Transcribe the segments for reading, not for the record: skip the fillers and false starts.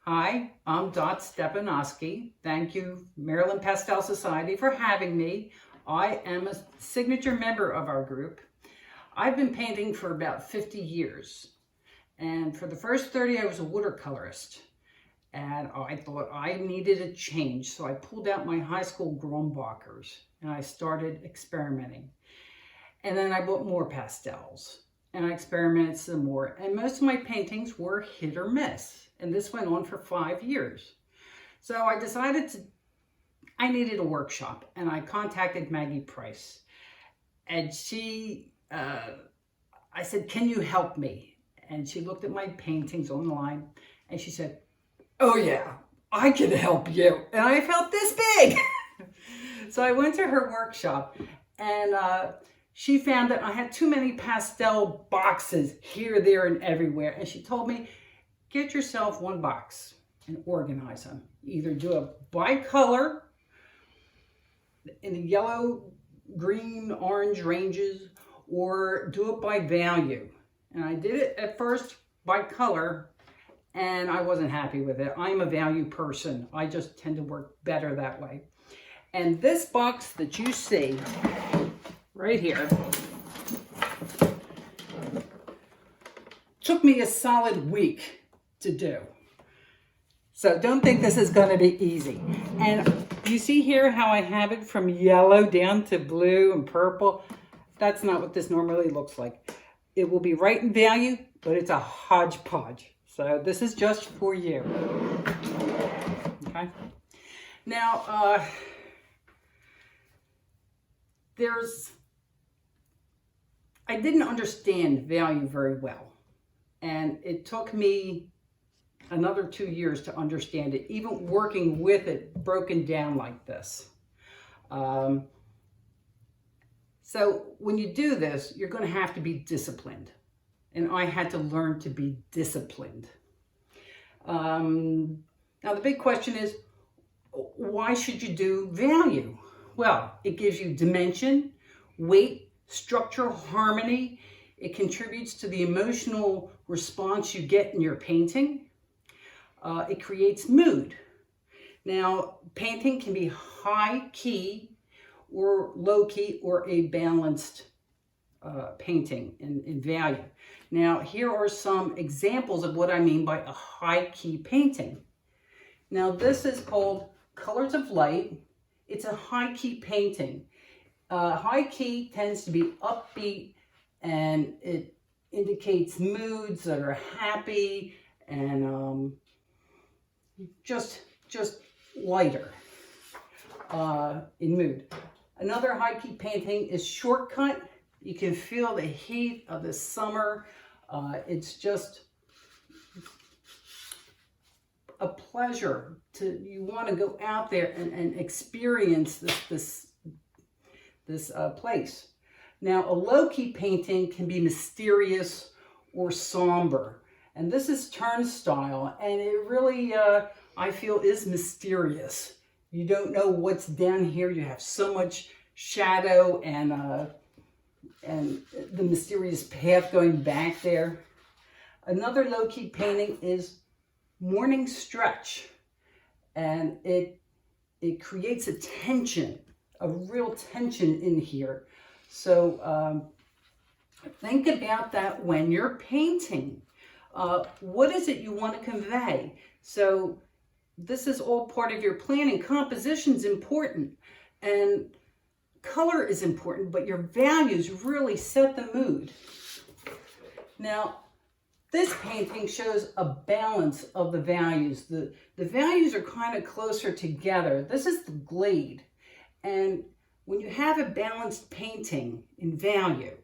Hi, I'm Dot Stepenaski. Thank you, Maryland Pastel Society, for having me. I am a signature member of our group. I've been painting for about 50 years. And for the first 30, I was a watercolorist. And I thought I needed a change. So I pulled out my high school Grumbacher's and I started experimenting. And then I bought more pastels and I experimented some more. And most of my paintings were hit or miss. And this went on for 5 years. So I decided I needed a workshop, and I contacted Maggie Price. And I said, can you help me? And she looked at my paintings online and she said, oh yeah, I can help you. And I felt this big. So I went to her workshop and she found that I had too many pastel boxes here, there, and everywhere. And she told me, get yourself one box and organize them. Either do a by color in the yellow, green, orange ranges, or do it by value. And I did it at first by color, and I wasn't happy with it. I'm a value person. I just tend to work better that way. And this box that you see right here took me a solid week to do. So don't think this is going to be easy. And you see here how I have it from yellow down to blue and purple. That's not what this normally looks like. It will be right in value, but it's a hodgepodge. So this is just for you. Okay. Now, I didn't understand value very well. And it took me another 2 years to understand it, even working with it broken down like this. So when you do this, you're going to have to be disciplined. And I had to learn to be disciplined. Now the big question is, why should you do value? Well, it gives you dimension, weight, structural harmony. It contributes to the emotional response you get in your painting. It creates mood. Now, painting can be high key or low key or a balanced painting in value. Now, here are some examples of what I mean by a high key painting. Now, this is called Colors of Light. It's a high key painting. High key tends to be upbeat, and it indicates moods that are happy and just lighter in mood. Another high key painting is Shortcut. You can feel the heat of the summer. It's just a pleasure you want to go out there and experience this place. Now, a low-key painting can be mysterious or somber. And this is Turnstile, and it really, I feel, is mysterious. You don't know what's down here. You have so much shadow and the mysterious path going back there. Another low-key painting is Morning Stretch, and it creates a tension, a real tension in here. So think about that when you're painting. What is it you want to convey? So this is all part of your planning. Composition's important, and color is important, but your values really set the mood. Now, this painting shows a balance of the values. The values are kind of closer together. This is the glade. And when you have a balanced painting in value,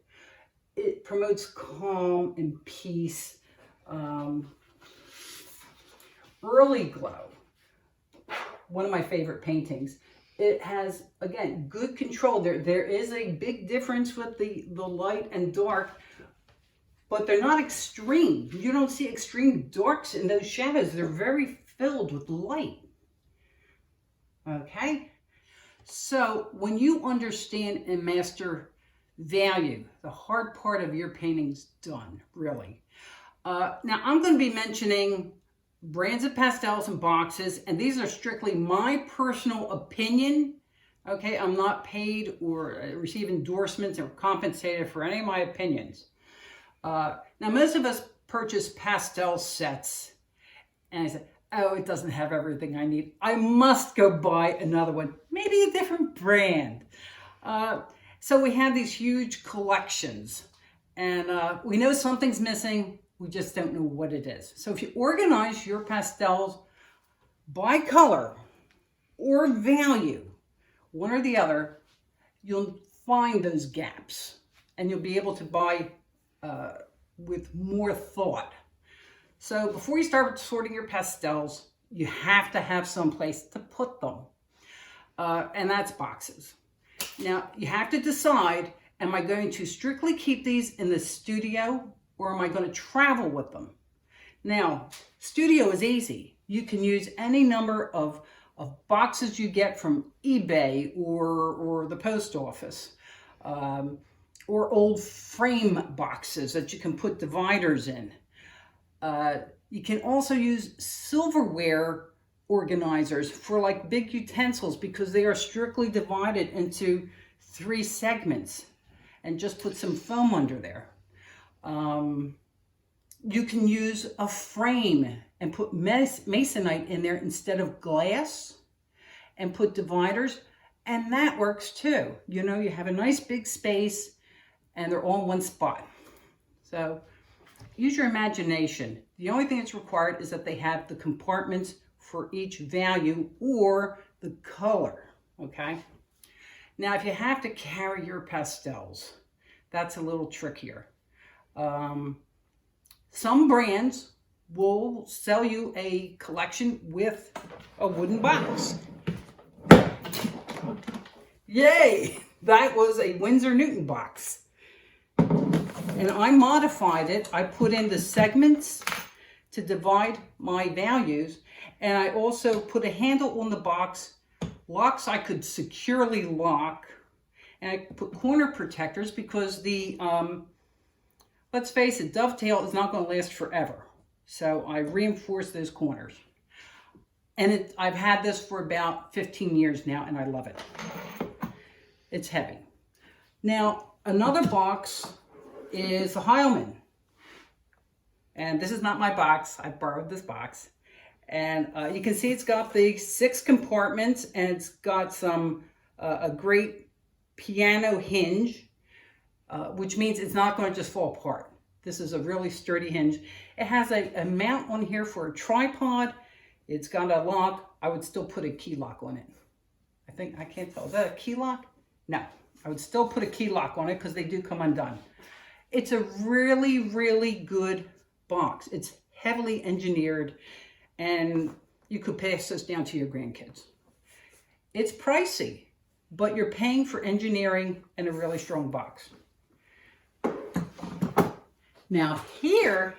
it promotes calm and peace. Early Glow, one of my favorite paintings. It has, again, good control. There is a big difference with the light and dark, but they're not extreme. You don't see extreme darks in those shadows. They're very filled with light. Okay? So when you understand and master value, the hard part of your painting's done, really. Now I'm going to be mentioning brands of pastels and boxes, and these are strictly my personal opinion. Okay, I'm not paid or receive endorsements or compensated for any of my opinions. Now, most of us purchase pastel sets, and I said, oh, it doesn't have everything I need. I must go buy another one, maybe a different brand. So we have these huge collections, and we know something's missing. We just don't know what it is. So if you organize your pastels by color or value, one or the other, you'll find those gaps, and you'll be able to buy with more thought. So before you start sorting your pastels, you have to have some place to put them, and that's boxes. Now, you have to decide, am I going to strictly keep these in the studio, or am I going to travel with them? Now, studio is easy. You can use any number of boxes you get from eBay or the post office, or old frame boxes that you can put dividers in. You can also use silverware organizers for like big utensils, because they are strictly divided into 3 segments, and just put some foam under there. You can use a frame and put masonite in there instead of glass, and put dividers, and that works too. You know, you have a nice big space and they're all in one spot. So use your imagination. The only thing that's required is that they have the compartments for each value or the color, okay? Now, if you have to carry your pastels, that's a little trickier. Some brands will sell you a collection with a wooden box. Yay! That was a Winsor Newton box. And I modified it. I put in the segments to divide my values, and I also put a handle on the box, locks I could securely lock, and I put corner protectors because the, let's face it, dovetail is not going to last forever. So I reinforced those corners. And I've had this for about 15 years now, and I love it. It's heavy. Now, another box is the Heilman. And this is not my box. I borrowed this box. And you can see it's got the 6 compartments, and it's got some a great piano hinge, which means it's not going to just fall apart. This is a really sturdy hinge. It has a mount on here for a tripod. It's got a lock. I would still put a key lock on it. I can't tell. Is that a key lock? No, I would still put a key lock on it because they do come undone. It's a really, really good box. It's heavily engineered, and you could pass this down to your grandkids. It's pricey, but you're paying for engineering and a really strong box. Now here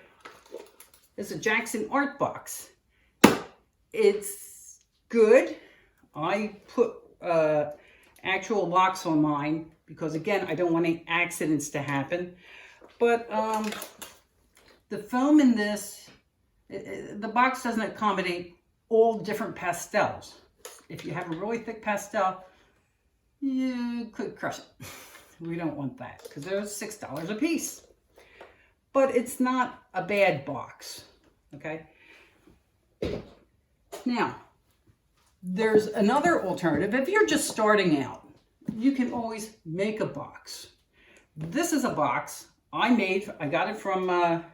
is a Jackson Art box. It's good. I put actual locks on mine because, again, I don't want any accidents to happen. But the foam in this, the box doesn't accommodate all different pastels. If you have a really thick pastel, you could crush it. We don't want that because they're $6 a piece. But it's not a bad box, okay? Now, there's another alternative. If you're just starting out, you can always make a box. This is a box I made. I got it from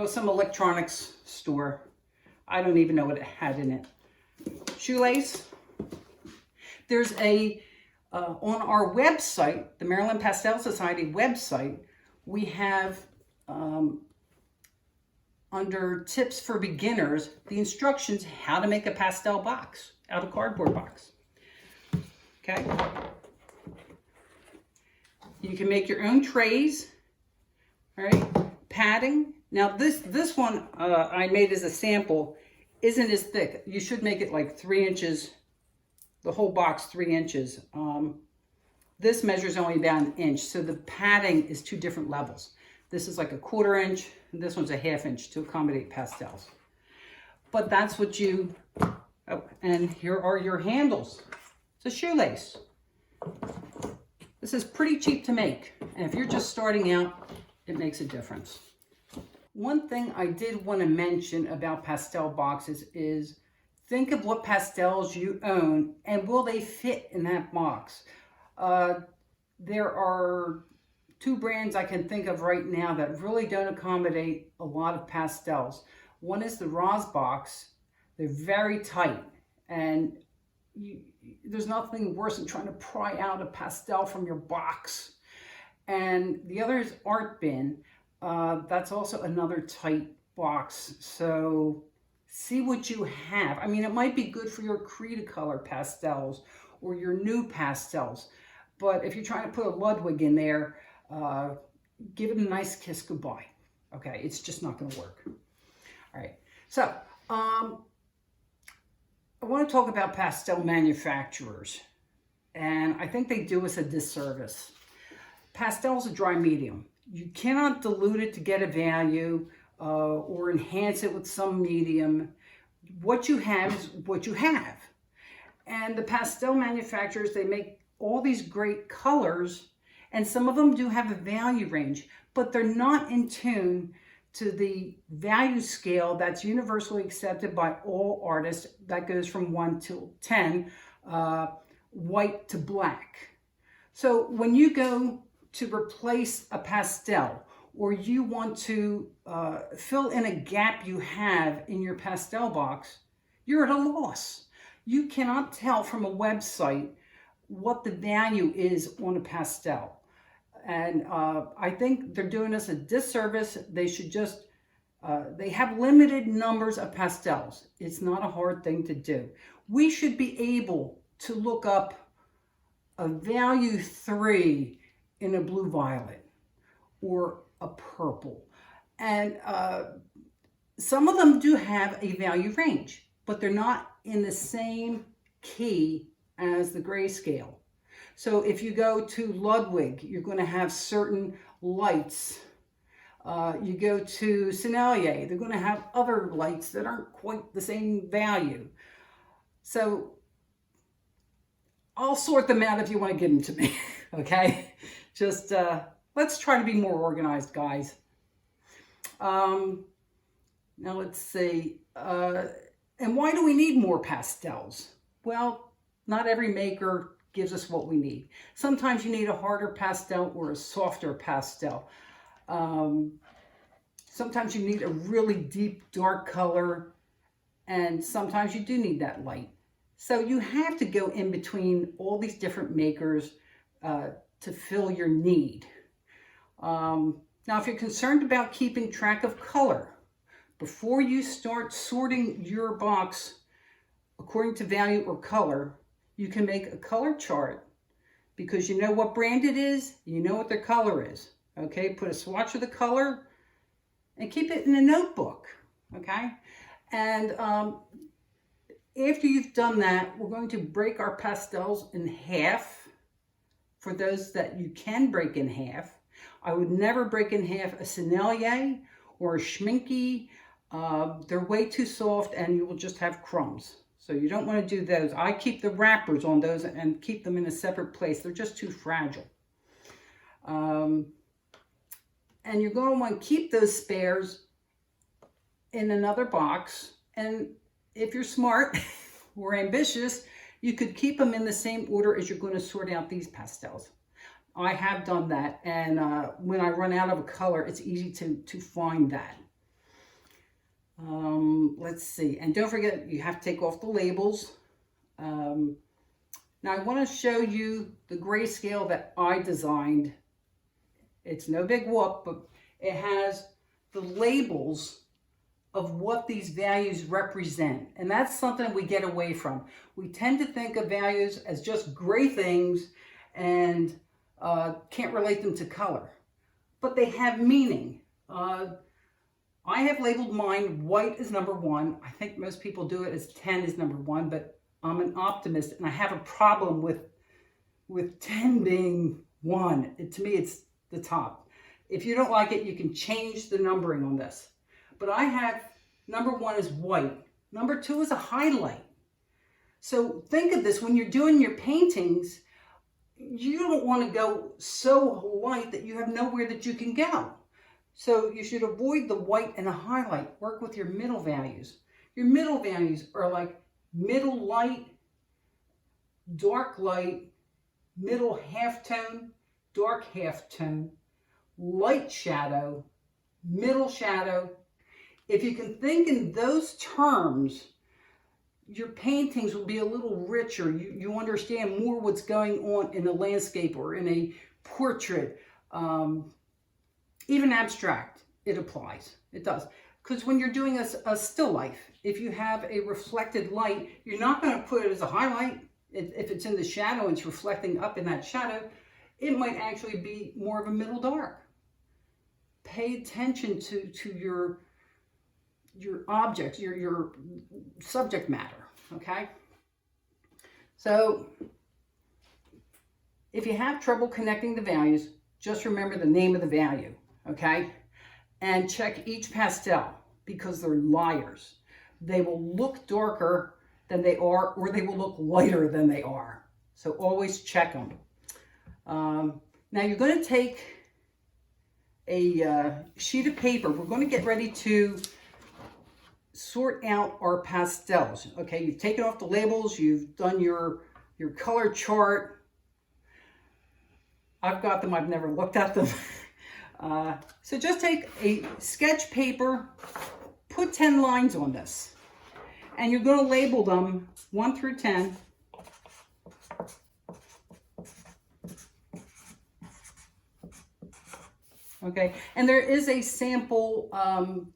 some electronics store. I don't even know what it had in it. Shoelace. There's a, on our website, the Maryland Pastel Society website, we have under tips for beginners, the instructions how to make a pastel box out of cardboard box. Okay. You can make your own trays. All right. Padding. Now this one I made as a sample isn't as thick. You should make it like 3 inches, the whole box 3 inches. This measures only about 1 inch, so the padding is 2 different levels. This is like a 1/4 inch, and this one's a 1/2 inch to accommodate pastels. but that's what you, oh, and here are your handles. It's a shoelace. This is pretty cheap to make, and if you're just starting out, it makes a difference. One thing I did want to mention about pastel boxes is think of what pastels you own and will they fit in that box. There are two brands I can think of right now that really don't accommodate a lot of pastels. One is the Roz box. They're very tight, and there's nothing worse than trying to pry out a pastel from your box. And the other is Art Bin. That's also another tight box. So see what you have. I mean, it might be good for your Cretacolor pastels or your new pastels, but if you're trying to put a Ludwig in there, give it a nice kiss goodbye. Okay, it's just not going to work. All right, so I want to talk about pastel manufacturers, and I think they do us a disservice. Pastel is a dry medium. You cannot dilute it to get a value or enhance it with some medium. What you have is what you have. And the pastel manufacturers, they make all these great colors, and some of them do have a value range, but they're not in tune to the value scale that's universally accepted by all artists. That goes from 1 to 10, white to black. So when you go to replace a pastel, or you want to fill in a gap you have in your pastel box, you're at a loss. You cannot tell from a website what the value is on a pastel. And I think they're doing us a disservice. They should just, they have limited numbers of pastels. It's not a hard thing to do. We should be able to look up a value 3 in a blue violet or a purple. And some of them do have a value range, but they're not in the same key as the grayscale. So if you go to Ludwig, you're going to have certain lights. You go to Sennelier, they're going to have other lights that aren't quite the same value. So I'll sort them out if you want to give them to me, okay? Just let's try to be more organized, guys. Now let's see. And why do we need more pastels? Well, not every maker gives us what we need. Sometimes you need a harder pastel or a softer pastel. Sometimes you need a really deep dark color, and sometimes you do need that light. So you have to go in between all these different makers to fill your need. Now, if you're concerned about keeping track of color, before you start sorting your box according to value or color, you can make a color chart, because you know what brand it is, you know what their color is. Okay, put a swatch of the color and keep it in a notebook. Okay, and after you've done that, we're going to break our pastels in half. For those that you can break in half, I would never break in half a Sennelier or a Schminke. They're way too soft and you will just have crumbs. So you don't want to do those. I keep the wrappers on those and keep them in a separate place. They're just too fragile. And you're going to want to keep those spares in another box. And if you're smart or ambitious, you could keep them in the same order as you're going to sort out these pastels. I have done that, and when I run out of a color, it's easy to find that. Let's see, and don't forget, you have to take off the labels. Now I want to show you the grayscale that I designed. It's no big whoop, but it has the labels of what these values represent. And that's something we get away from. We tend to think of values as just gray things and can't relate them to color. But they have meaning. I have labeled mine white is number 1. I think most people do it as 10 is number 1, but I'm an optimist and I have a problem with 10 being 1. To me, it's the top. If you don't like it, you can change the numbering on this. But I have number 1 is white. Number 2 is a highlight. So think of this, when you're doing your paintings, you don't want to go so light that you have nowhere that you can go. So you should avoid the white and the highlight. Work with your middle values. Your middle values are like middle light, dark light, middle halftone, dark halftone, light shadow, middle shadow. If you can think in those terms, your paintings will be a little richer. You understand more what's going on in a landscape or in a portrait. Even abstract, it applies. It does. Because when you're doing a still life, if you have a reflected light, you're not going to put it as a highlight. If it's in the shadow and it's reflecting up in that shadow, it might actually be more of a middle dark. Pay attention to your objects, your subject matter, okay? So if you have trouble connecting the values, just remember the name of the value, okay? And check each pastel, because they're liars. They will look darker than they are, or they will look lighter than they are. So always check them. Now you're going to take a sheet of paper. We're going to get ready to sort out our pastels. Okay, you've taken off the labels, you've done your color chart. I've got them, I've never looked at them. So just take a sketch paper, put 10 lines on this, and you're going to label them 1 through 10. Okay, and there is a sample on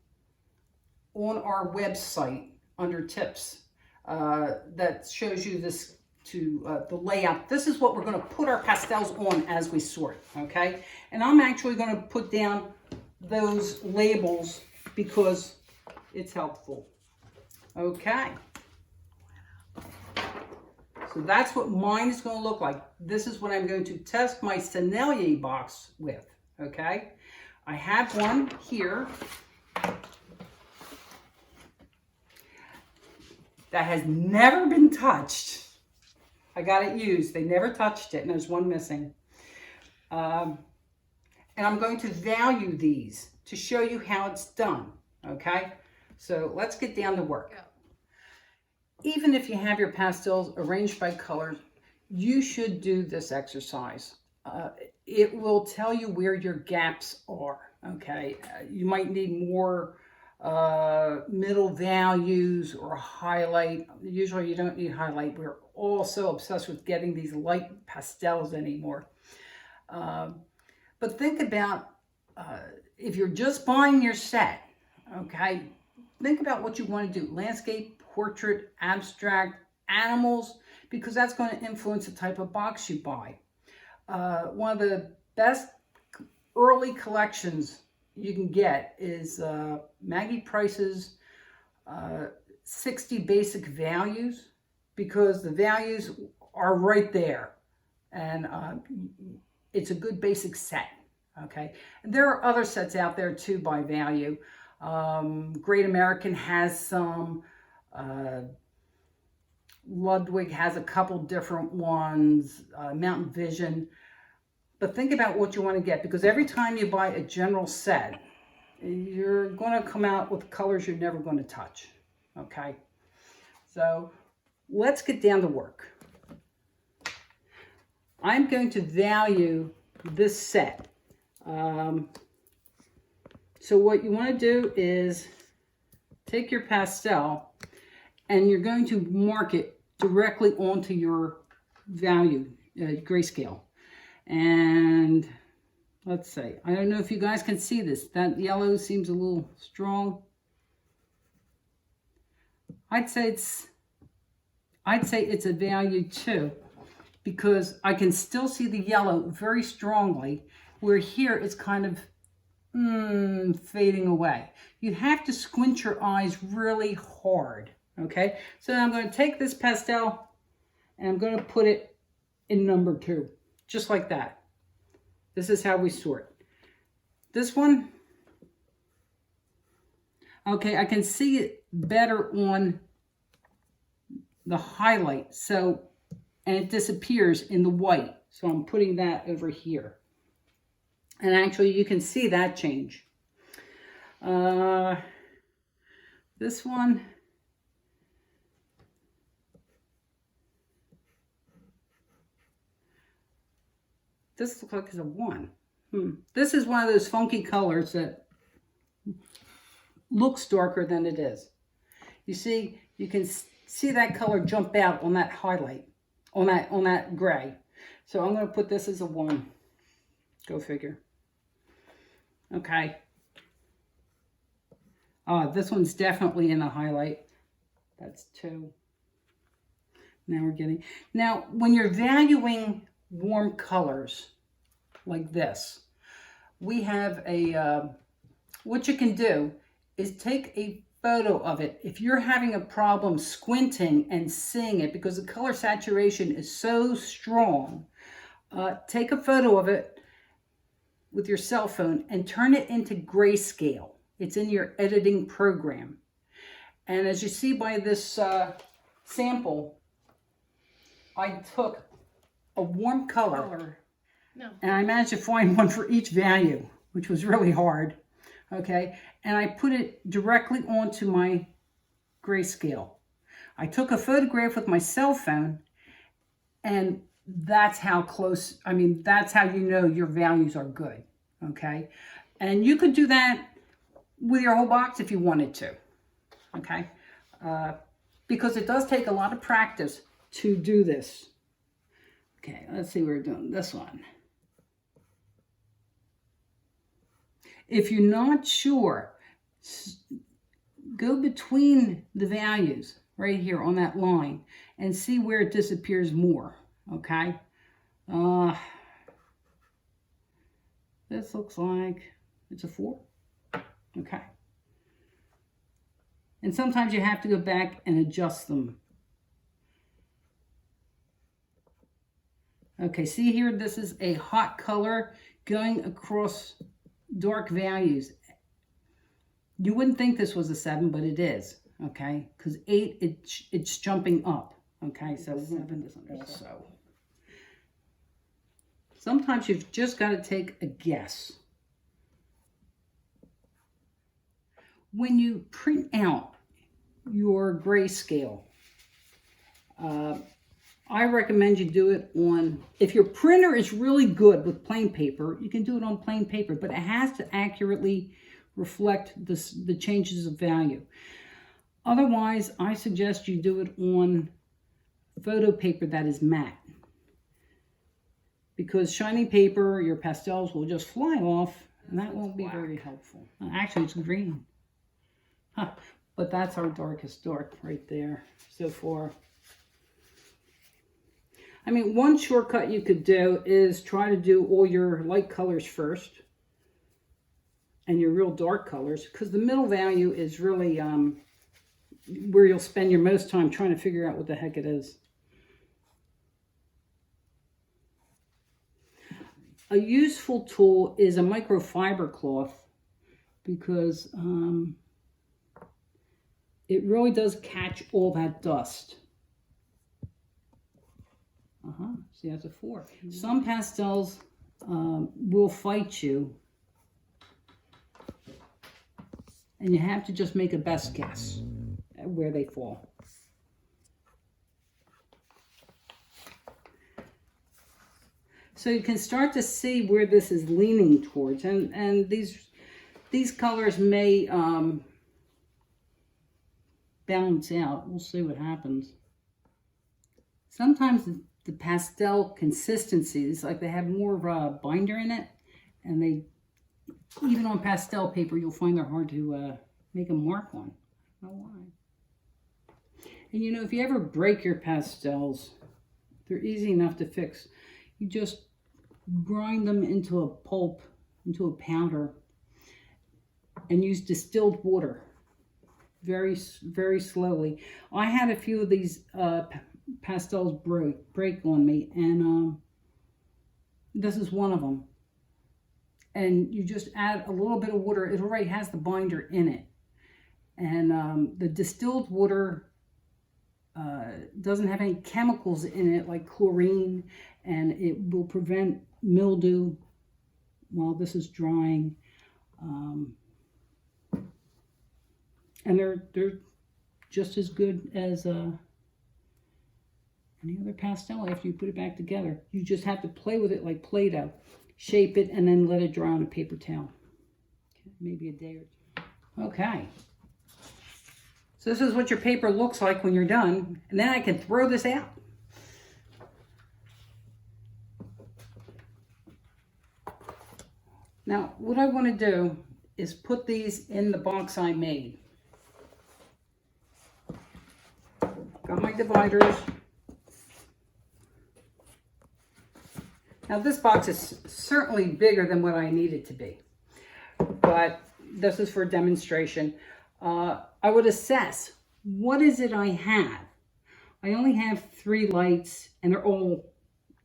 our website under tips that shows you this the layout. This is what we're going to put our pastels on as we sort, okay? And I'm actually going to put down those labels because it's helpful. Okay. So that's what mine is going to look like. This is what I'm going to test my Sennelier box with, okay? I have one here that has never been touched. I got it used. They never touched it, and there's one missing. And I'm going to value these to show you how it's done, okay? So let's get down to work. Yeah. Even if you have your pastels arranged by colors, you should do this exercise. It will tell you where your gaps are, okay? You might need more middle values or highlight. Usually you don't need highlight. We're all so obsessed with getting these light pastels anymore. But think about if you're just buying your set, okay, think about what you want to do. Landscape, portrait, abstract, animals, because that's going to influence the type of box you buy. One of the best early collections you can get is Maggie Price's 60 basic values, because the values are right there, and it's a good basic set, okay? And there are other sets out there too by value. Great American has some, Ludwig has a couple different ones, Mountain Vision. But think about what you want to get, because every time you buy a general set, you're going to come out with colors you're never going to touch, okay? So let's get down to work. I'm going to value this set. So what you want to do is take your pastel and you're going to mark it directly onto your value, grayscale. And let's see, I don't know if you guys can see this. That yellow seems a little strong. I'd say it's a value 2, because I can still see the yellow very strongly, where here it's kind of fading away. You have to squint your eyes really hard, okay? So I'm going to take this pastel and I'm going to put it in number 2, just like that. This is how we sort. This one, Okay, I can see it better on the highlight. So, and it disappears in the white. So I'm putting that over here. And actually you can see that change. This one, this looks like it's a 1. This is one of those funky colors that looks darker than it is. You see, you can see that color jump out on that highlight, on that gray. So I'm going to put this as a 1. Go figure. Okay. This one's definitely in the highlight. That's 2. Now we're getting... Now, when you're valuing warm colors like this, we have a... what you can do is take a photo of it. If you're having a problem squinting and seeing it because the color saturation is so strong, take a photo of it with your cell phone and turn it into grayscale. It's in your editing program. And as you see by this sample, I took a warm color and I managed to find one for each value, which was really hard. Okay, and I put it directly onto my grayscale. I took a photograph with my cell phone, and that's how close, I mean, that's how you know your values are good, okay? And you could do that with your whole box if you wanted to, okay? Because it does take a lot of practice to do this. Okay, let's see, we're doing this one. If you're not sure, go between the values right here on that line and see where it disappears more, okay? This looks like it's a 4, okay? And sometimes you have to go back and adjust them. Okay, see here, this is a hot color going across dark values. You wouldn't think this was a 7, but it is, okay? Because 8, it's jumping up, okay? So we're going to put this on also. Sometimes you've just got to take a guess. When you print out your grayscale, I recommend you do it on, if your printer is really good with plain paper, you can do it on plain paper, but it has to accurately reflect the changes of value. Otherwise, I suggest you do it on photo paper that is matte. Because shiny paper, your pastels will just fly off, and that won't be very helpful. Actually, it's green. Huh. But that's our darkest dark right there so far. I mean, one shortcut you could do is try to do all your light colors first and your real dark colors, because the middle value is really where you'll spend your most time trying to figure out what the heck it is. A useful tool is a microfiber cloth, because it really does catch all that dust. See, that's a 4. Some pastels will fight you, and you have to just make a best guess at where they fall. So you can start to see where this is leaning towards, and these colors may balance out. We'll see what happens. Sometimes the pastel consistencies, like they have more of a binder in it, and they, even on pastel paper, you'll find they're hard to make a mark on. I don't know why. And you know, if you ever break your pastels, they're easy enough to fix. You just grind them into a pulp, into a powder, and use distilled water very, very slowly. I had a few of these pastels break on me, and this is one of them. And you just add a little bit of water. It already has the binder in it, And the distilled water doesn't have any chemicals in it like chlorine, and it will prevent mildew while this is drying. And they're just as good as any other pastel after you put it back together. You just have to play with it like Play-Doh. Shape it and then let it dry on a paper towel. Okay, maybe a day or two. Okay. So this is what your paper looks like when you're done. And then I can throw this out. Now, what I want to do is put these in the box I made. Got my dividers. Now this box is certainly bigger than what I need it to be, but this is for demonstration. I would assess, what is it I have? I only have 3 lights, and they're all,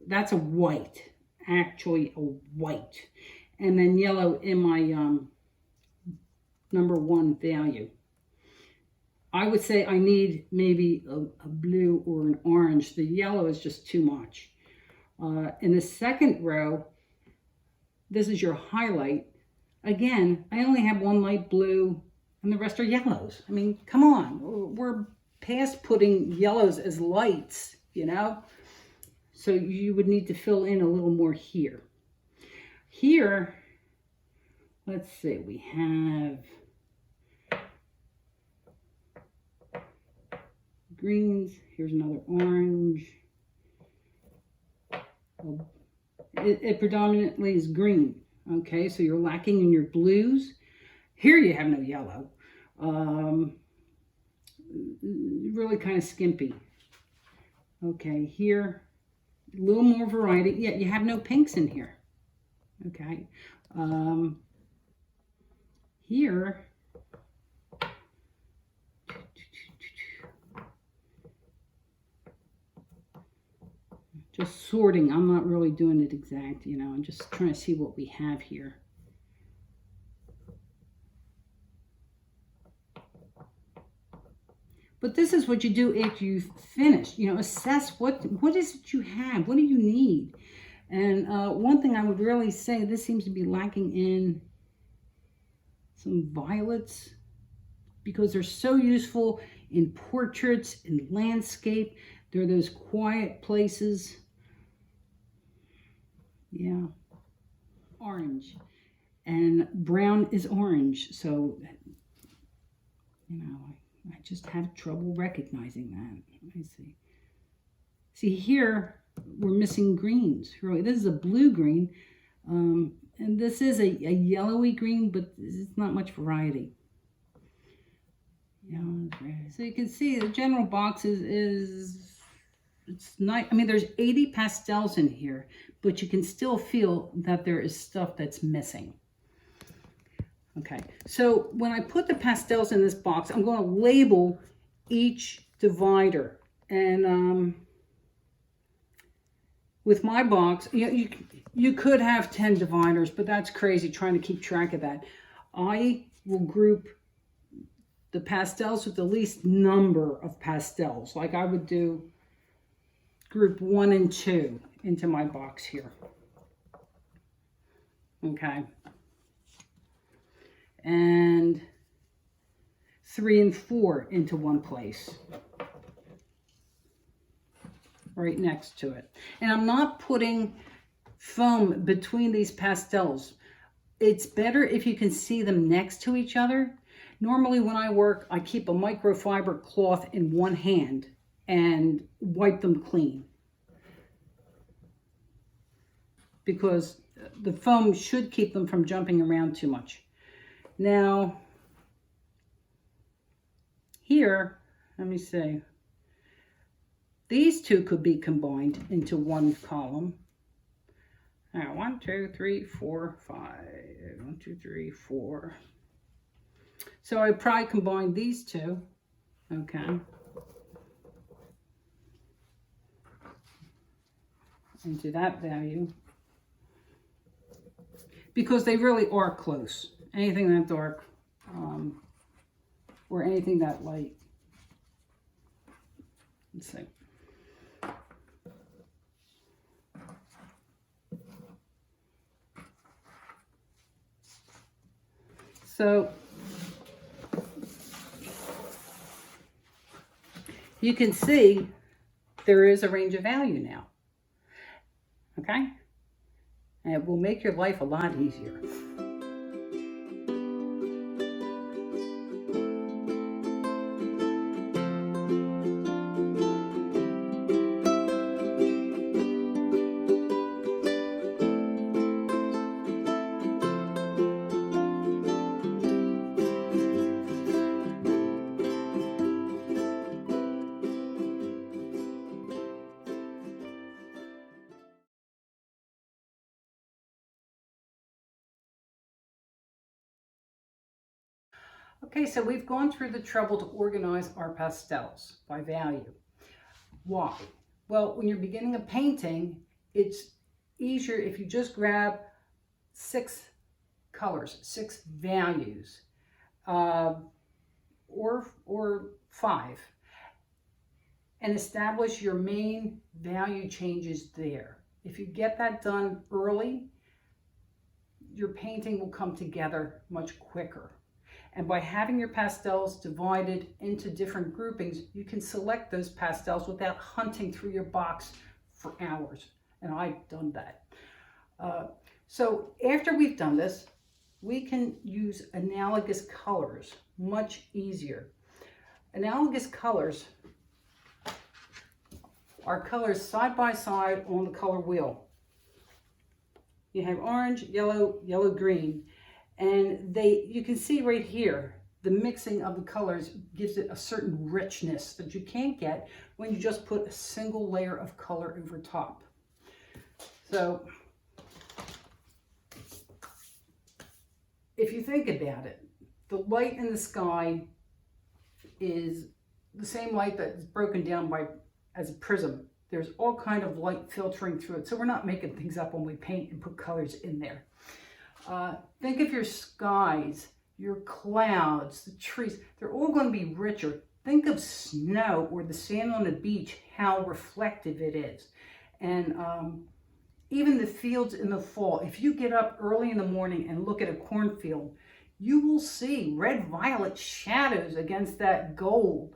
that's a white, actually a white, and then yellow in my number 1 value. I would say I need maybe a blue or an orange. The yellow is just too much. In the second row, this is your highlight. Again, I only have 1 light blue and the rest are yellows. I mean, come on. We're past putting yellows as lights, you know? So you would need to fill in a little more here. Here, let's see, we have greens. Here's another orange. It predominantly is green. Okay, so you're lacking in your blues. Here you have no yellow. Really kind of skimpy. Okay, here, a little more variety. Yeah, you have no pinks in here. Okay. Here, just sorting. I'm not really doing it exact, you know. I'm just trying to see what we have here. But this is what you do after you finish. You know, assess what is it you have? What do you need? And one thing I would really say, this seems to be lacking in some violets, because they're so useful in portraits, in landscape. They're those quiet places. Yeah. Orange. And brown is orange. So, you know, I just have trouble recognizing that. Let me see. See, here we're missing greens. Really, this is a blue green. And this is a yellowy green, but it's not much variety. So you can see the general box is it's nice. I mean, there's 80 pastels in here, but you can still feel that there is stuff that's missing. Okay, so when I put the pastels in this box, I'm going to label each divider. And with my box, you could have 10 dividers, but that's crazy trying to keep track of that. I will group the pastels with the least number of pastels. Like I would do group 1 and 2 into my box here. Okay. And 3 and 4 into one place. Right next to it. And I'm not putting foam between these pastels. It's better if you can see them next to each other. Normally when I work, I keep a microfiber cloth in one hand and wipe them clean, because the foam should keep them from jumping around too much. Now, here, let me see. These two could be combined into one column. Now, 1, 2, 3, 4, 5. 1, 2, 3, 4. So I probably combine these two. Okay. Into that value. Because they really are close. Anything that dark or anything that light. Let's see. So you can see there is a range of value now. Okay? And it will make your life a lot easier. Okay, so we've gone through the trouble to organize our pastels by value. Why? Well, when you're beginning a painting, it's easier if you just grab 6 colors, 6 values, or 5, and establish your main value changes there. If you get that done early, your painting will come together much quicker. And by having your pastels divided into different groupings, you can select those pastels without hunting through your box for hours. And I've done that. So after we've done this, we can use analogous colors much easier. Analogous colors are colors side by side on the color wheel. You have orange, yellow, yellow, green. And you can see right here, the mixing of the colors gives it a certain richness that you can't get when you just put a single layer of color over top. So, if you think about it, the light in the sky is the same light that is broken down as a prism. There's all kind of light filtering through it. So we're not making things up when we paint and put colors in there. Think of your skies, your clouds, the trees. They're all going to be richer. Think of snow or the sand on the beach, how reflective it is. And even the fields in the fall. If you get up early in the morning and look at a cornfield, you will see red-violet shadows against that gold.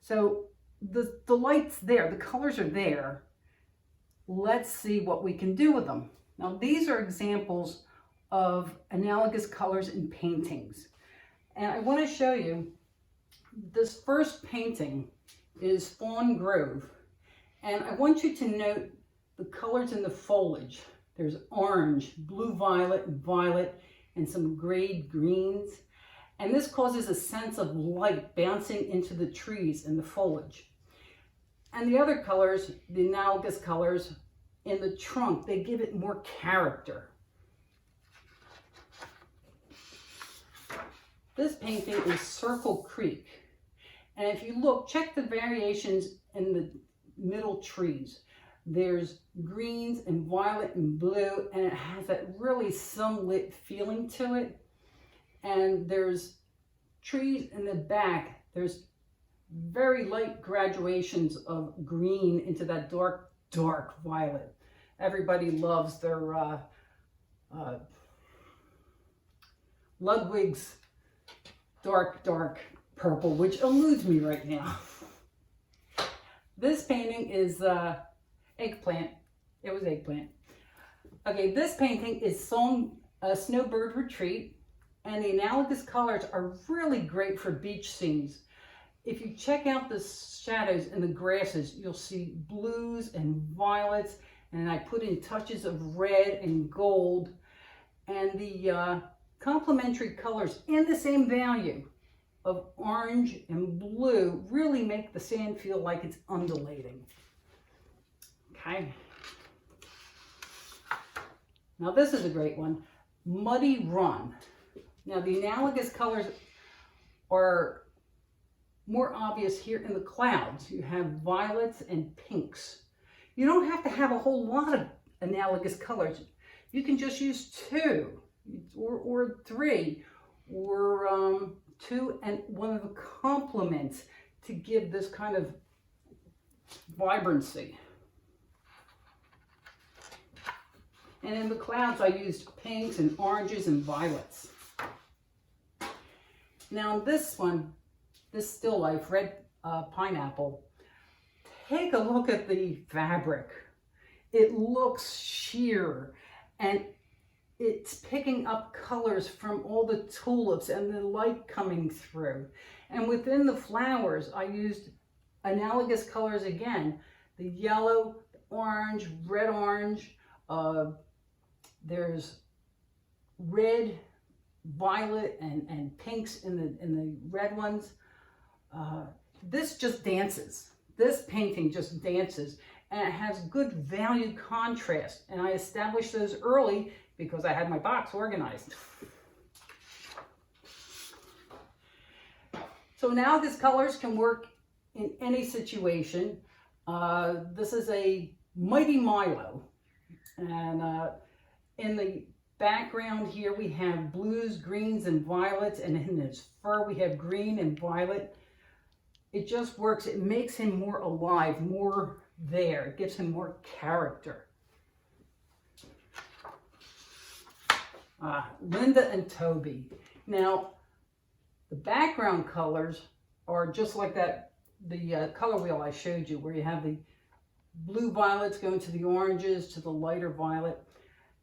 So the light's there. The colors are there. Let's see what we can do with them. Now, these are examples of analogous colors in paintings. And I want to show you, this first painting is Fawn Grove. And I want you to note the colors in the foliage. There's orange, blue violet, and violet, and some grayed greens. And this causes a sense of light bouncing into the trees and the foliage. And the other colors, the analogous colors in the trunk, they give it more character. This painting is Circle Creek. And if you look, check the variations in the middle trees. There's greens and violet and blue, and it has that really sunlit feeling to it. And there's trees in the back. There's very light graduations of green into that dark, dark violet. Everybody loves their Ludwig's dark, dark purple, which eludes me right now. This painting is eggplant. It was eggplant. Okay, this painting is Snowbird Retreat, and the analogous colors are really great for beach scenes. If you check out the shadows in the grasses, you'll see blues and violets, and I put in touches of red and gold, and the complementary colors and the same value of orange and blue really make the sand feel like it's undulating. Okay. Now this is a great one, Muddy Run. Now the analogous colors are more obvious here in the clouds. You have violets and pinks. You don't have to have a whole lot of analogous colors. You can just use 2 or 3 or too, and one of the complements to give this kind of vibrancy. And in the clouds, I used pinks and oranges and violets. Now this one, this still life, red pineapple, take a look at the fabric. It looks sheer, and it's picking up colors from all the tulips and the light coming through. And within the flowers, I used analogous colors again. The yellow, orange, red orange, there's red, violet, and pinks in the red ones. This just dances. This painting just dances, and it has good value contrast. And I established those early because I had my box organized. So analogous colors can work in any situation. This is a Mighty Milo, and in the background here we have blues, greens, and violets, and in his fur we have green and violet. It just works. It makes him more alive, more there. It gives him more character. Linda and Toby. Now, the background colors are just like that, the color wheel I showed you, where you have the blue violets going to the oranges to the lighter violet.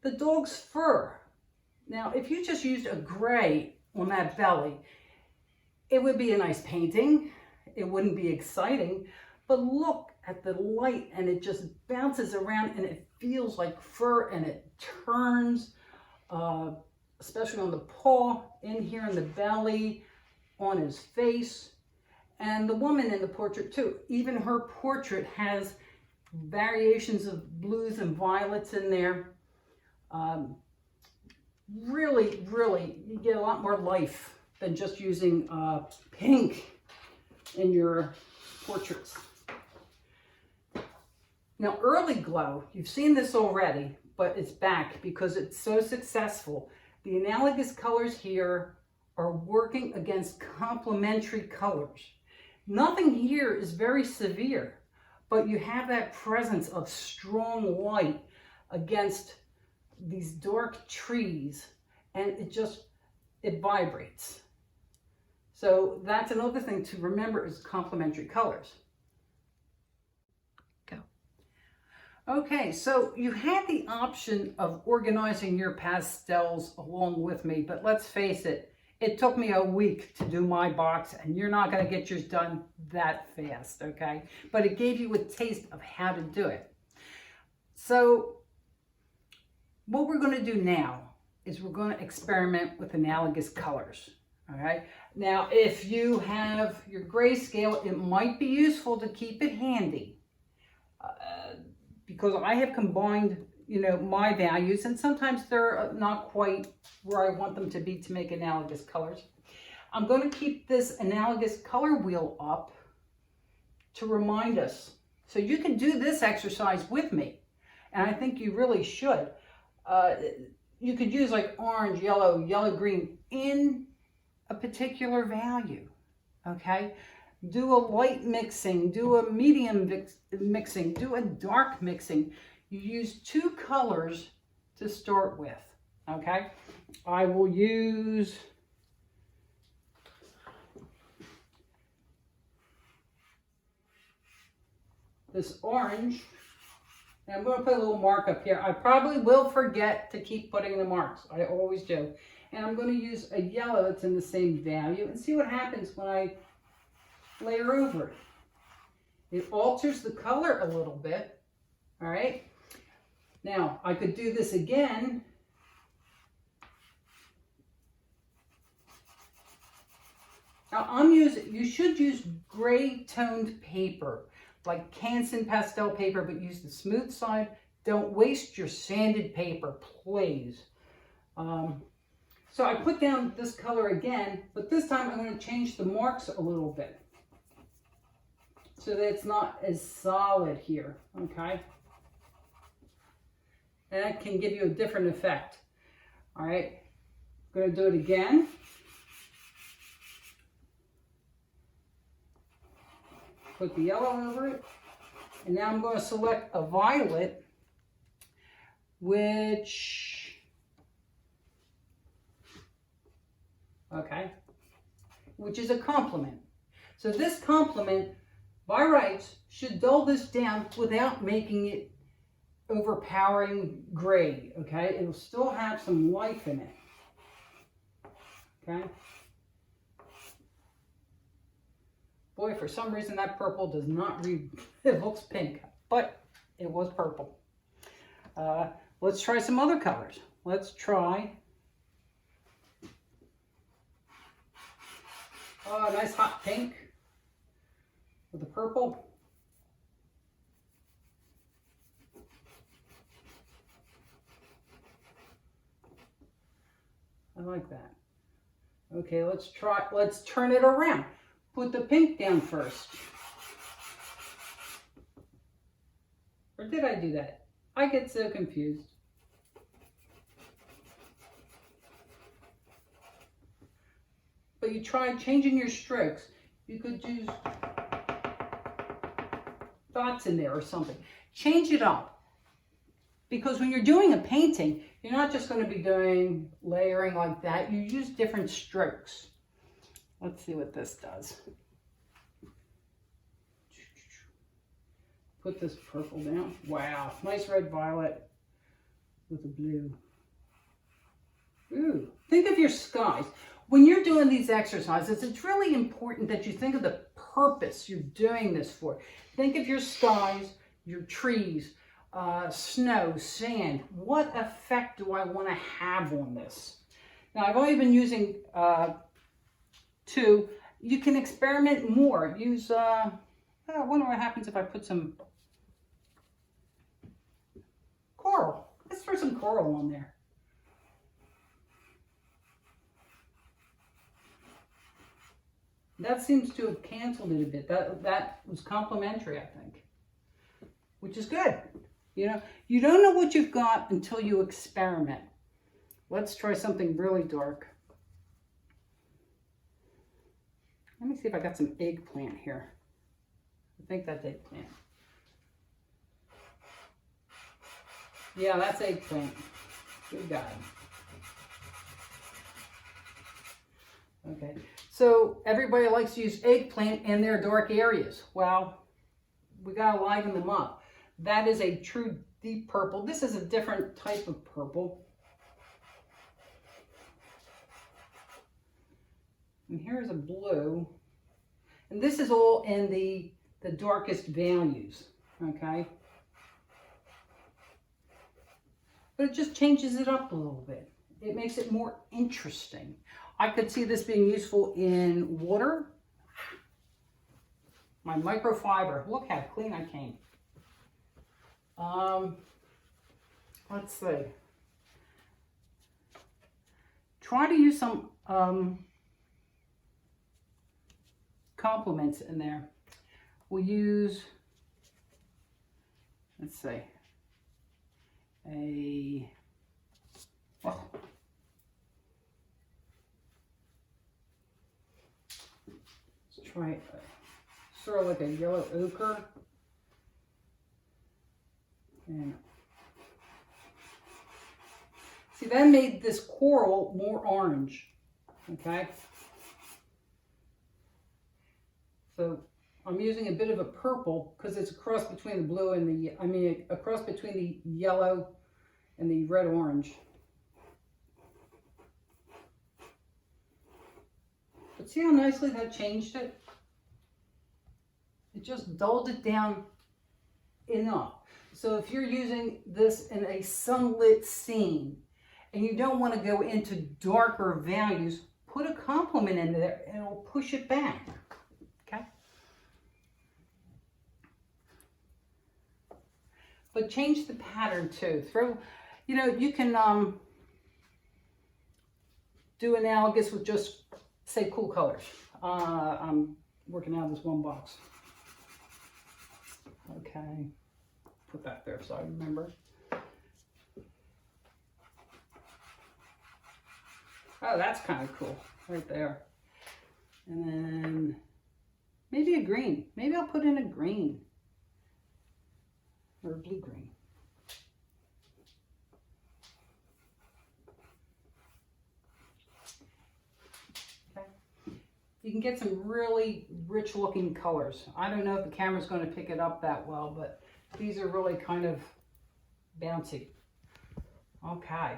The dog's fur. Now, if you just used a gray on that belly, it would be a nice painting. It wouldn't be exciting, but look at the light, and it just bounces around, and it feels like fur, and it turns, especially on the paw, in here in the belly, on his face, and the woman in the portrait too. Even her portrait has variations of blues and violets in there. Really, you get a lot more life than just using pink in your portraits. Now, early glow, you've seen this already, but it's back because it's so successful. The analogous colors here are working against complementary colors. Nothing here is very severe, but you have that presence of strong light against these dark trees, and it vibrates. So that's another thing to remember, is complementary colors. Go. Okay, so you had the option of organizing your pastels along with me, but let's face it, it took me a week to do my box, and you're not going to get yours done that fast, okay? But it gave you a taste of how to do it. So what we're going to do now is we're going to experiment with analogous colors. All right. Now, if you have your grayscale, it might be useful to keep it handy because I have combined, my values, and sometimes they're not quite where I want them to be to make analogous colors. I'm going to keep this analogous color wheel up to remind us. So you can do this exercise with me, and I think you really should. You could use like orange, yellow, green in a particular value, okay? Do a light mixing, do a medium mixing, do a dark mixing. You use two colors to start with, okay? I will use this orange, and I'm going to put a little mark up here. I probably will forget to keep putting the marks. I always do. And I'm going to use a yellow that's in the same value and see what happens when I layer over it. It alters the color a little bit. All right. Now, I could do this again. Now, you should use gray toned paper, like Canson pastel paper, but use the smooth side. Don't waste your sanded paper, please. So I put down this color again, but this time I'm going to change the marks a little bit so that it's not as solid here, okay? And that can give you a different effect. All right, I'm going to do it again. Put the yellow over it. And now I'm going to select a violet, which, which is a complement. So this complement, by rights, should dull this down without making it overpowering gray, okay? It'll still have some life in it, okay? Boy, for some reason that purple does not read, it looks pink, but it was purple. Let's try some other colors. Let's try, a nice hot pink with the purple. I like that. Okay, let's turn it around. Put the pink down first. Or did I do that? I get so confused. But you try changing your strokes. You could use dots in there or something. Change it up. Because when you're doing a painting, you're not just going to be doing layering like that. You use different strokes. Let's see what this does. Put this purple down. Wow, nice red violet with a blue. Ooh, think of your skies. When you're doing these exercises, it's really important that you think of the purpose you're doing this for. Think of your skies, your trees, snow, sand. What effect do I want to have on this? Now, I've only been using 2. You can experiment more. Use, I wonder what happens if I put some coral. Let's throw some coral on there. That seems to have canceled it a bit. That was complimentary, I think, which is good. You know, you don't know what you've got until you experiment. Let's try something really dark. Let me see if I got some eggplant here. I think that's eggplant. Yeah, that's eggplant. Good guy. Okay, so everybody likes to use eggplant in their dark areas. Well, we gotta liven them up. That is a true deep purple. This is a different type of purple. And here's a blue. And this is all in the darkest values, okay? But it just changes it up a little bit. It makes it more interesting. I could see this being useful in water. My microfiber, look how clean I came. Let's see. Try to use some complements in there. We'll use, let's see, let's try sort of like a yellow ochre. And see, that made this coral more orange, okay? So I'm using a bit of a purple because it's a cross between the blue and the, a cross between the yellow and the red orange. But see how nicely that changed it? It just dulled it down enough. So if you're using this in a sunlit scene and you don't want to go into darker values, put a complement in there and it'll push it back. Okay? But change the pattern too. Throw, you know, you can do analogous with just, say, cool colors. I'm working out of this one box. Okay. Put that there so I remember. Oh, that's kind of cool right there. And then Maybe a green. Maybe I'll put in a green or a blue-green. Okay. You can get some really rich looking colors. I don't know if the camera's going to pick it up that well, but these are really kind of bouncy. Okay.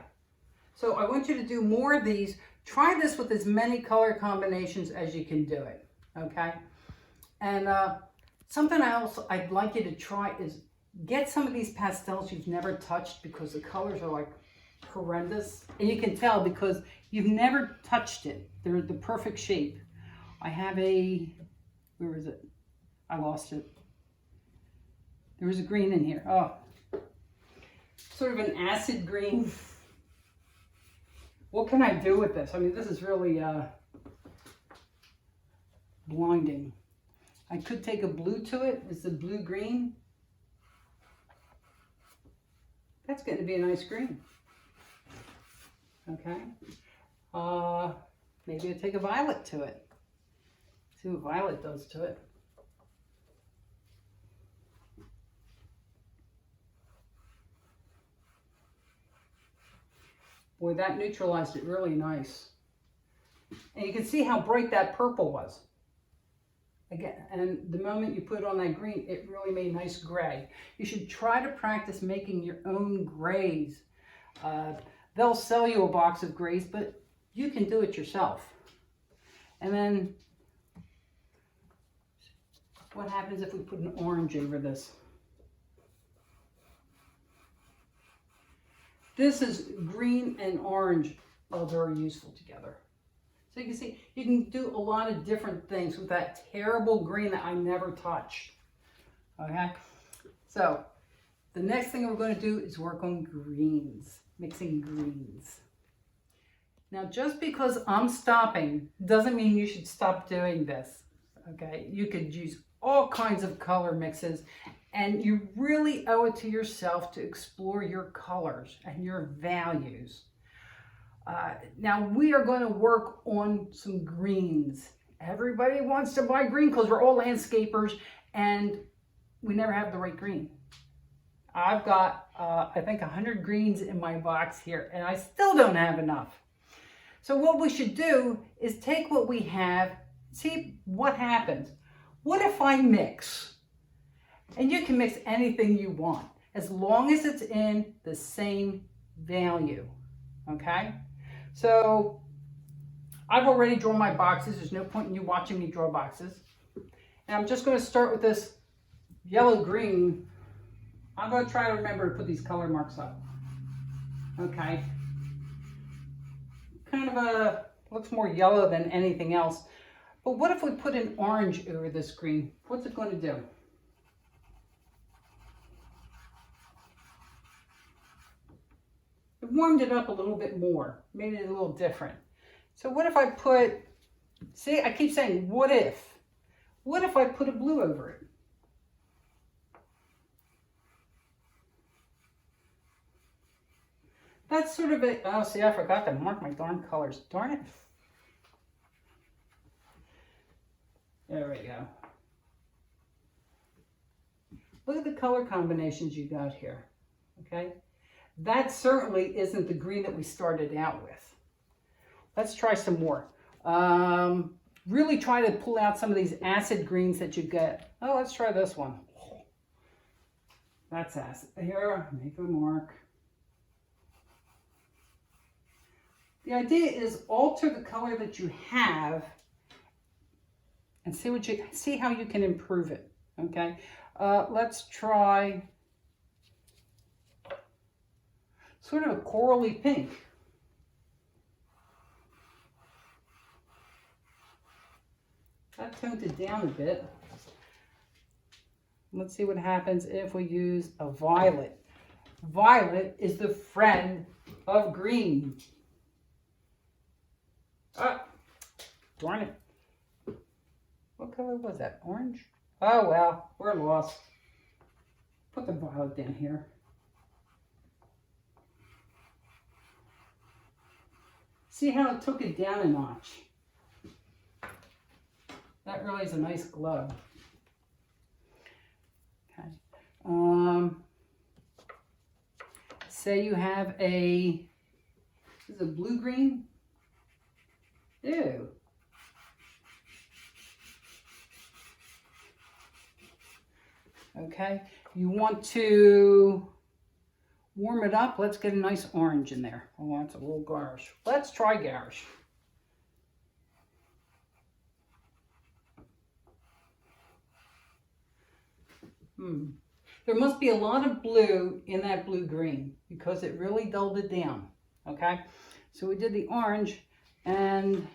So I want you to do more of these. Try this with as many color combinations as you can do it. Okay. And something else I'd like you to try is get some of these pastels you've never touched, because the colors are like horrendous. And you can tell because you've never touched it. They're the perfect shape. I have a, where is it? I lost it. There was a green in here. Oh, sort of an acid green. What can I do with this? I mean, this is really blinding. I could take a blue to it. It's the blue-green. That's going to be a nice green. Okay. Maybe I'll take a violet to it. See what violet does to it. Boy, that neutralized it really nice. And you can see how bright that purple was. Again, and the moment you put on that green, it really made nice gray. You should try to practice making your own grays. They'll sell you a box of grays, but you can do it yourself. And then, what happens if we put an orange over this? This is green and orange are very useful together. So you can see, you can do a lot of different things with that terrible green that I never touched. Okay, so the next thing we're going to do is work on greens, mixing greens. Now, just because I'm stopping doesn't mean you should stop doing this. Okay, you could use all kinds of color mixes, and you really owe it to yourself to explore your colors and your values. Now we are going to work on some greens. Everybody wants to buy green because we're all landscapers and we never have the right green. I've got, I think 100 greens in my box here and I still don't have enough. So what we should do is take what we have, see what happens. What if I mix? And you can mix anything you want as long as it's in the same value, okay? So I've already drawn my boxes. There's no point in you watching me draw boxes. And I'm just going to start with this yellow-green. I'm going to try to remember to put these color marks up. Okay. Kind of a, looks more yellow than anything else. But what if we put an orange over this green? What's it going to do? It warmed it up a little bit more, made it a little different. So what if I put, see, I keep saying, what if? What if I put a blue over it? That's sort of a, oh, see, I forgot to mark my darn colors. Darn it. There we go. Look at the color combinations you got here, okay? That certainly isn't the green that we started out with. Let's try some more. Really try to pull out some of these acid greens that you get. Oh, let's try this one. That's acid. Here, make a mark. The idea is alter the color that you have and see how you can improve it. Okay, let's try sort of a corally pink. That toned it down a bit. Let's see what happens if we use a violet. Violet is the friend of green. Ah, darn it. What color was that? Orange? Oh well, we're lost. Put the violet down here. See how it took it down a notch? That really is a nice glow. Okay. Say you have a, this is a blue-green. Ew. Okay. You want to warm it up. Let's get a nice orange in there. I want a little garish. Let's try garish. There must be a lot of blue in that blue-green because it really dulled it down. Okay. So we did the orange and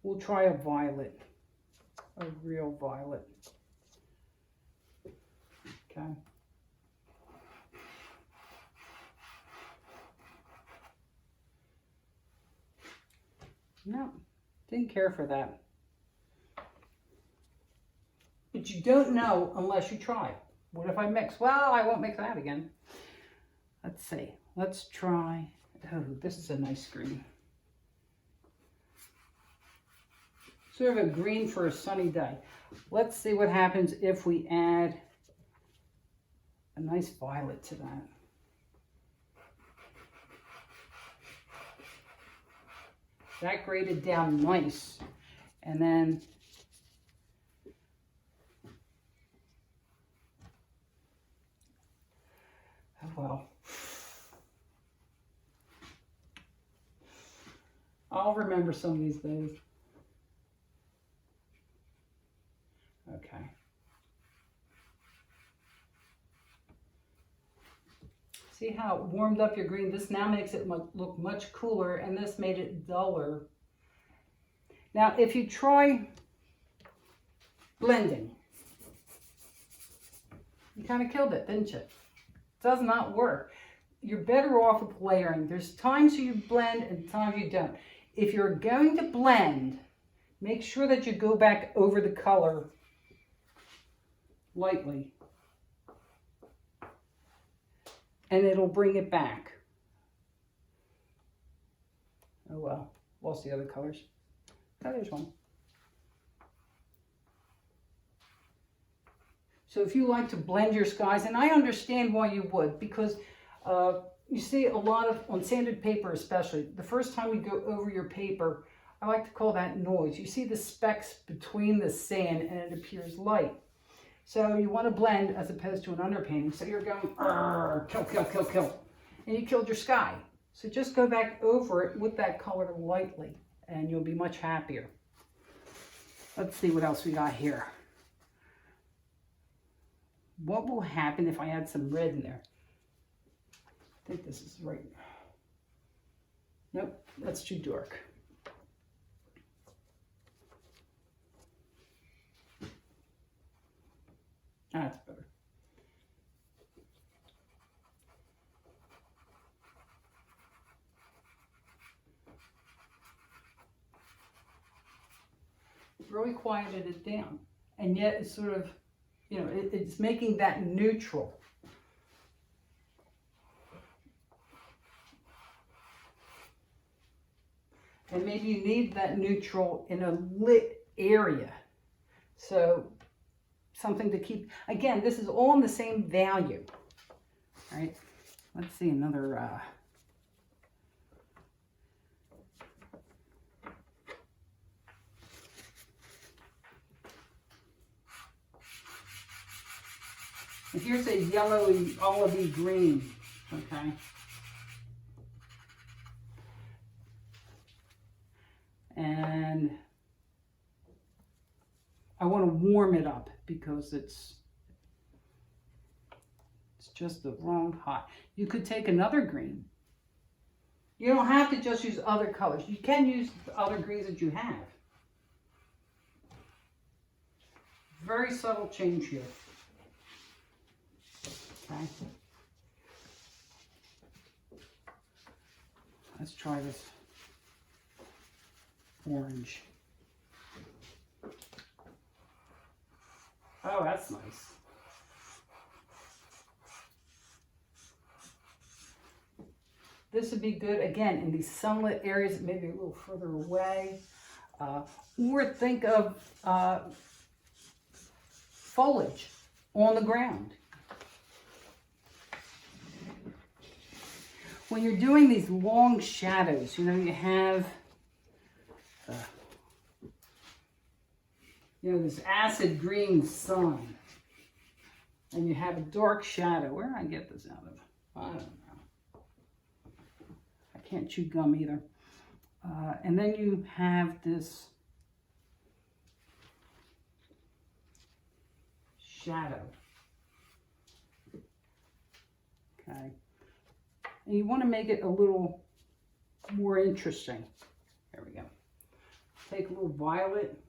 we'll try a violet. A real violet. Okay. No, didn't care for that. But you don't know unless you try. What if I mix? Well, I won't mix that again. Let's see. Let's try. Oh, this is a nice green. Sort of a green for a sunny day. Let's see what happens if we add a nice violet to that. That graded down nice. And then oh well. I'll remember some of these days. Okay. See how it warmed up your green? This now makes it look much cooler, and this made it duller. Now, if you try blending, you kind of killed it, didn't you? It does not work. You're better off with layering. There's times you blend and times you don't. If you're going to blend, make sure that you go back over the color lightly. And it'll bring it back. Oh well, lost the other colors. Oh, there's one. So if you like to blend your skies, and I understand why you would, because you see a lot of, on sanded paper especially, the first time you go over your paper, I like to call that noise. You see the specks between the sand and it appears light. So you want to blend as opposed to an underpainting. So you're going, kill, kill, kill, kill. And you killed your sky. So just go back over it with that color lightly and you'll be much happier. Let's see what else we got here. What will happen if I add some red in there? I think this is right. Nope, that's too dark. That's better. Really quieted it down. And yet it's sort of, you know, it's making that neutral. And maybe you need that neutral in a lit area. So something to keep, again, this is all in the same value. All right, let's see another, and here's a yellowy, olivey green, okay? And I want to warm it up because it's just the wrong hot. You could take another green. You don't have to just use other colors. You can use the other greens that you have. Very subtle change here. Okay. Let's try this orange. Oh, that's nice. This would be good, again, in these sunlit areas, maybe a little further away. Or think of foliage on the ground. When you're doing these long shadows, you know, you have this acid green sun, and you have a dark shadow. Where did I get this out of? I don't know. I can't chew gum either. And then you have this shadow. Okay. And you want to make it a little more interesting. There we go. Take a little violet,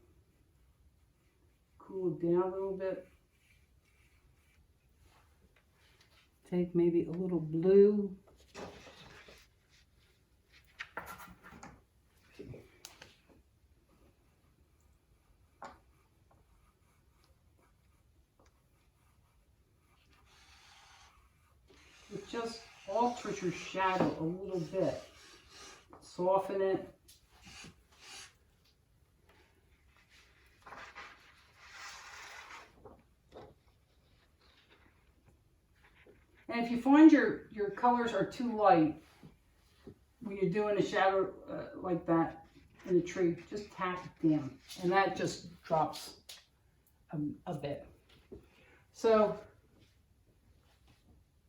cool it down a little bit. Take maybe a little blue. It just alters your shadow a little bit. Soften it. And if you find your colors are too light when you're doing a shadow like that in a tree, just tap it down, and that just drops a bit. So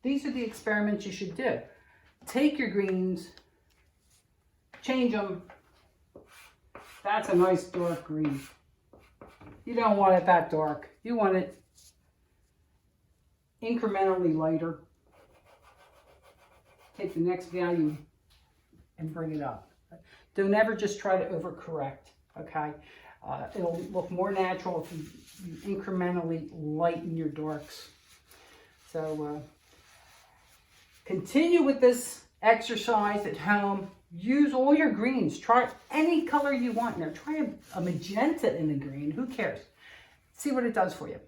these are the experiments you should do. Take your greens, change them. That's a nice dark green. You don't want it that dark. You want it incrementally lighter. Take the next value and bring it up. Don't ever just try to overcorrect, okay? It'll look more natural if you incrementally lighten your darks. So continue with this exercise at home. Use all your greens. Try any color you want in there. Try a magenta in the green. Who cares? See what it does for you.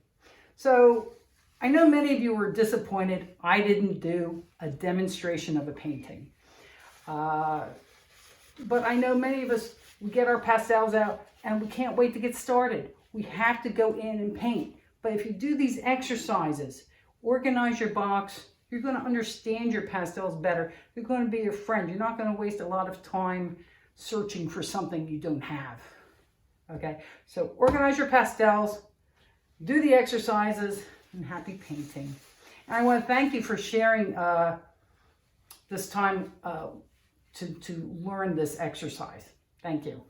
So I know many of you were disappointed I didn't do a demonstration of a painting. But I know many of us, we get our pastels out and we can't wait to get started. We have to go in and paint. But if you do these exercises, organize your box, you're going to understand your pastels better. They're going to be your friend. You're not going to waste a lot of time searching for something you don't have. Okay, so organize your pastels, do the exercises, and happy painting. And I want to thank you for sharing this time to learn this exercise. Thank you.